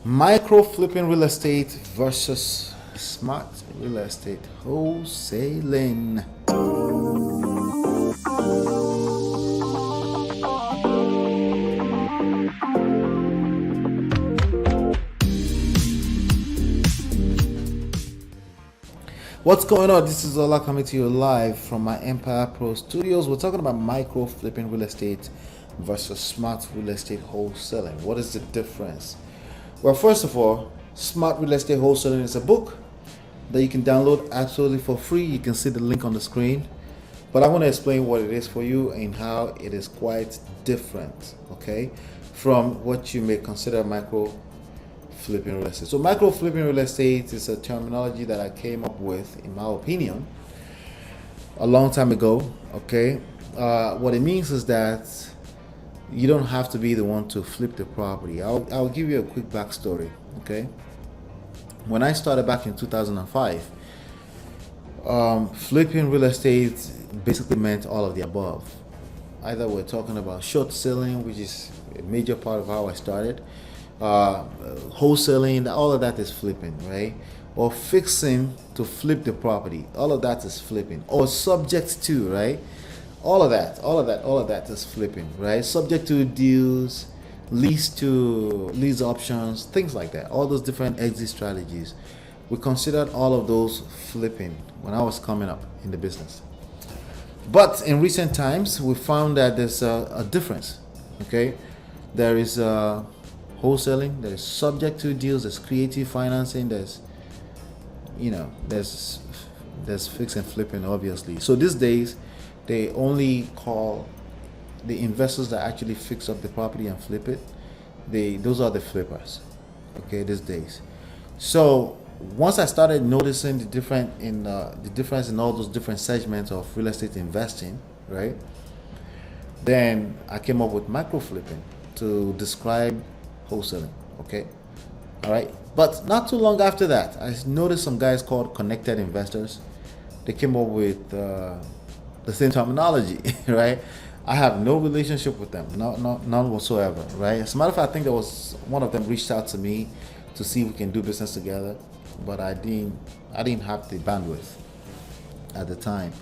Micro flipping real estate versus smart real estate wholesaling. What's going on? This is Ola coming to you live from my myEmpirePRO studios. We're talking about micro flipping real estate versus smart real estate wholesaling. What is the difference? Well, first of all, Smart Real Estate Wholesaling is a book that you can download absolutely for free. You can see the link on the screen. But I want to explain what it is for you and how it is quite different, okay, from what you may consider micro flipping real estate. So micro flipping real estate is a terminology that I came up with, in my opinion, a long time ago, okay? What it means is that you don't have to be the one to flip the property. I'll give you a quick backstory, okay? When I started back in 2005, flipping real estate basically meant all of the above. Either we're talking about short selling, which is a major part of how I started, wholesaling, all of that is flipping, right? Or fixing to flip the property, all of that is flipping. Or subject to, right? All of that is flipping, right? Subject to deals, lease options, things like that. All those different exit strategies. We considered all of those flipping when I was coming up in the business. But in recent times, we found that there's a difference, okay? There is wholesaling, there's subject to deals, there's creative financing, there's fix and flipping, obviously. So these days, they only call the investors that actually fix up the property and flip it. Those are the flippers, okay, these days. So once I started noticing the difference in all those different segments of real estate investing, right? Then I came up with micro flipping to describe wholesaling, okay? All right. But not too long after that, I noticed some guys called connected investors. They came up with the same terminology, right? I have no relationship with them, none whatsoever, right? As a matter of fact, I think there was one of them reached out to me to see if we can do business together, but I didn't have the bandwidth at the time.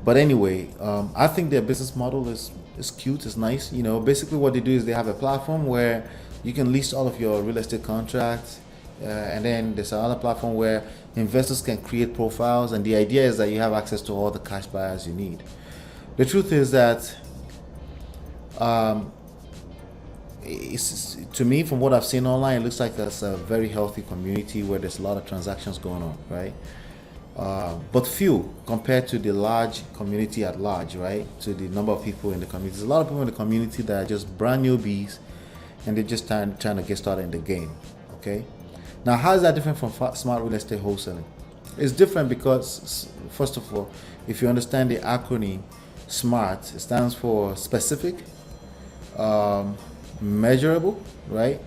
But anyway, I think their business model is cute, it's nice. You know, basically what they do is they have a platform where you can list all of your real estate contracts, and then there's another platform where investors can create profiles, and the idea is that you have access to all the cash buyers you need. The truth is that to me, from what I've seen online, it looks like there's a very healthy community where there's a lot of transactions going on, right? But few compared to the large community at large, right? To the number of people in the community. There's a lot of people in the community that are just brand newbies, and they're just trying to get started in the game, okay? Now, how is that different from smart real estate wholesaling? It's different because, first of all, if you understand the acronym SMART, it stands for specific, measurable, right?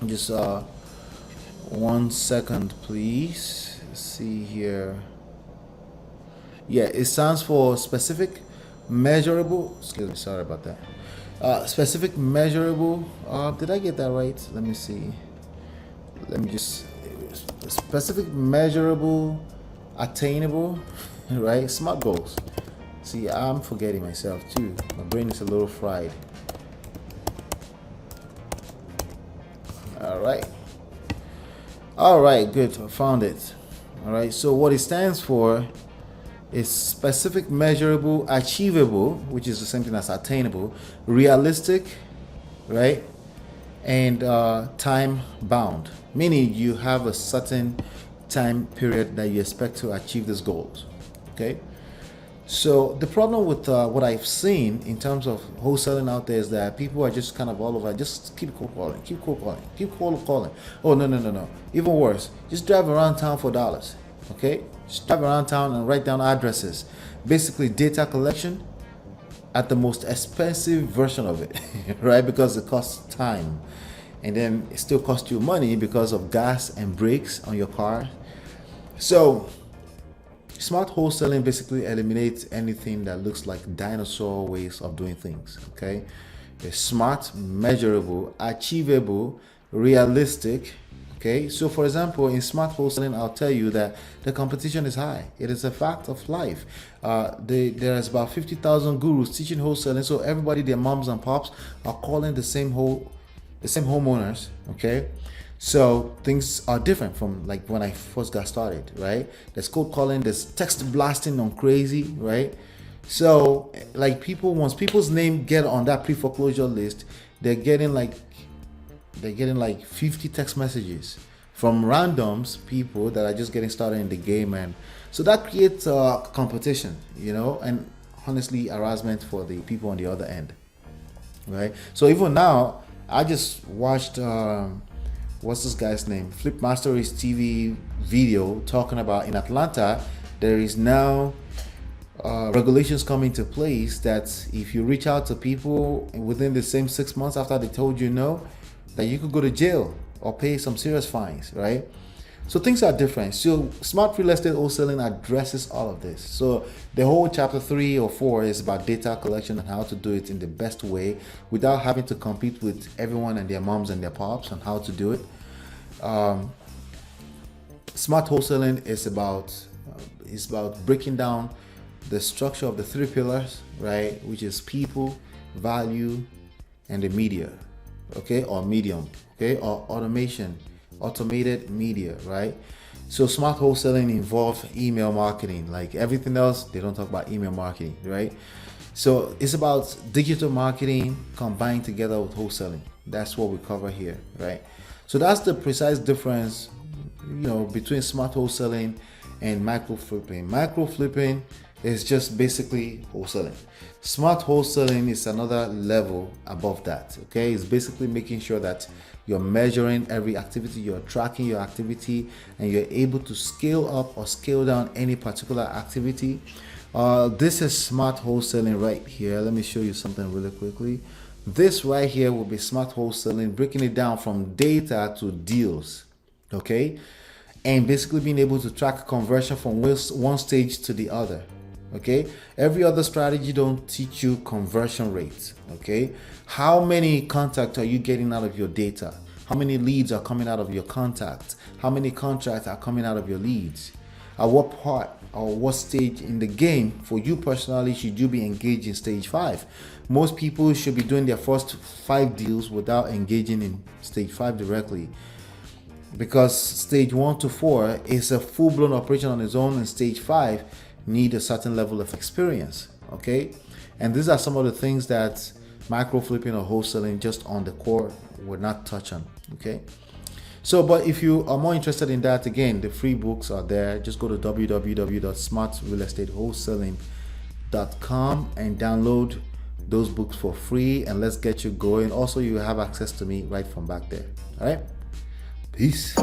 Just 1 second, please. Let's see here. Yeah, it stands for specific, measurable. Excuse me, sorry about that. Specific, measurable. Did I get that right? Let me see. Let me just specific, measurable, attainable, right? SMART goals. See, I'm forgetting myself too. My brain is a little fried. All right, good. I found it. All right. So what it stands for is specific, measurable, achievable, which is the same thing as attainable, realistic, right? And time bound, meaning you have a certain time period that you expect to achieve these goals, okay? So the problem with what I've seen in terms of wholesaling out there is that people are just kind of all over, just keep cold calling. Oh, no. Even worse, just drive around town for dollars, okay? Just drive around town and write down addresses. Basically data collection at the most expensive version of it, right? Because it costs time, and then it still costs you money because of gas and brakes on your car. So smart wholesaling basically eliminates anything that looks like dinosaur ways of doing things, okay? It's smart, measurable, achievable, realistic. Okay, so for example, in smart wholesaling, I'll tell you that the competition is high. It is a fact of life. There's about 50,000 gurus teaching wholesaling, so everybody, their moms and pops, are calling the same homeowners. Okay, so things are different from like when I first got started, right? There's cold calling, there's text blasting on crazy, right? So like once people's name get on that pre-foreclosure list, they're getting like 50 text messages from randoms, people that are just getting started in the game, and so that creates competition, and honestly harassment for the people on the other end, right? So even now, I just watched what's this guy's name, Flip Mastery's TV video talking about in Atlanta there is now regulations come into place that if you reach out to people within the same 6 months after they told you no, that you could go to jail or pay some serious fines, right? So things are different. So smart real estate wholesaling addresses all of this. So the whole chapter 3 or 4 is about data collection and how to do it in the best way without having to compete with everyone and their moms and their pops on how to do it. Smart wholesaling is about breaking down the structure of the 3 pillars, right? Which is people, value, and the media, okay, or medium, okay, or automated media, right? So smart wholesaling involves email marketing. Like everything else, they don't talk about email marketing, right? So it's about digital marketing combined together with wholesaling. That's what we cover here, right? So that's the precise difference, between smart wholesaling and micro flipping. Micro flipping is just basically wholesaling. Smart wholesaling is another level above that. Okay, it's basically making sure that you're measuring every activity, you're tracking your activity, and you're able to scale up or scale down any particular activity. This is smart wholesaling right here. Let me show you something really quickly. This right here will be smart wholesaling, breaking it down from data to deals. Okay, and basically being able to track conversion from one stage to the other. Okay, every other strategy don't teach you conversion rates. Okay, how many contacts are you getting out of your data? How many leads are coming out of your contacts? How many contracts are coming out of your leads? At what part or what stage in the game for you personally should you be engaged in stage 5? Most people should be doing their first 5 deals without engaging in stage 5 directly, because stage 1 to 4 is a full-blown operation on its own, and stage 5 need a certain level of experience. Okay, and these are some of the things that micro flipping or wholesaling just on the core would not touch on. Okay, so but if you are more interested in that, again, the free books are there. Just go to www.smartrealestateWholesaling.com and download those books for free, and let's get you going. Also, you have access to me right from back there. All right, peace.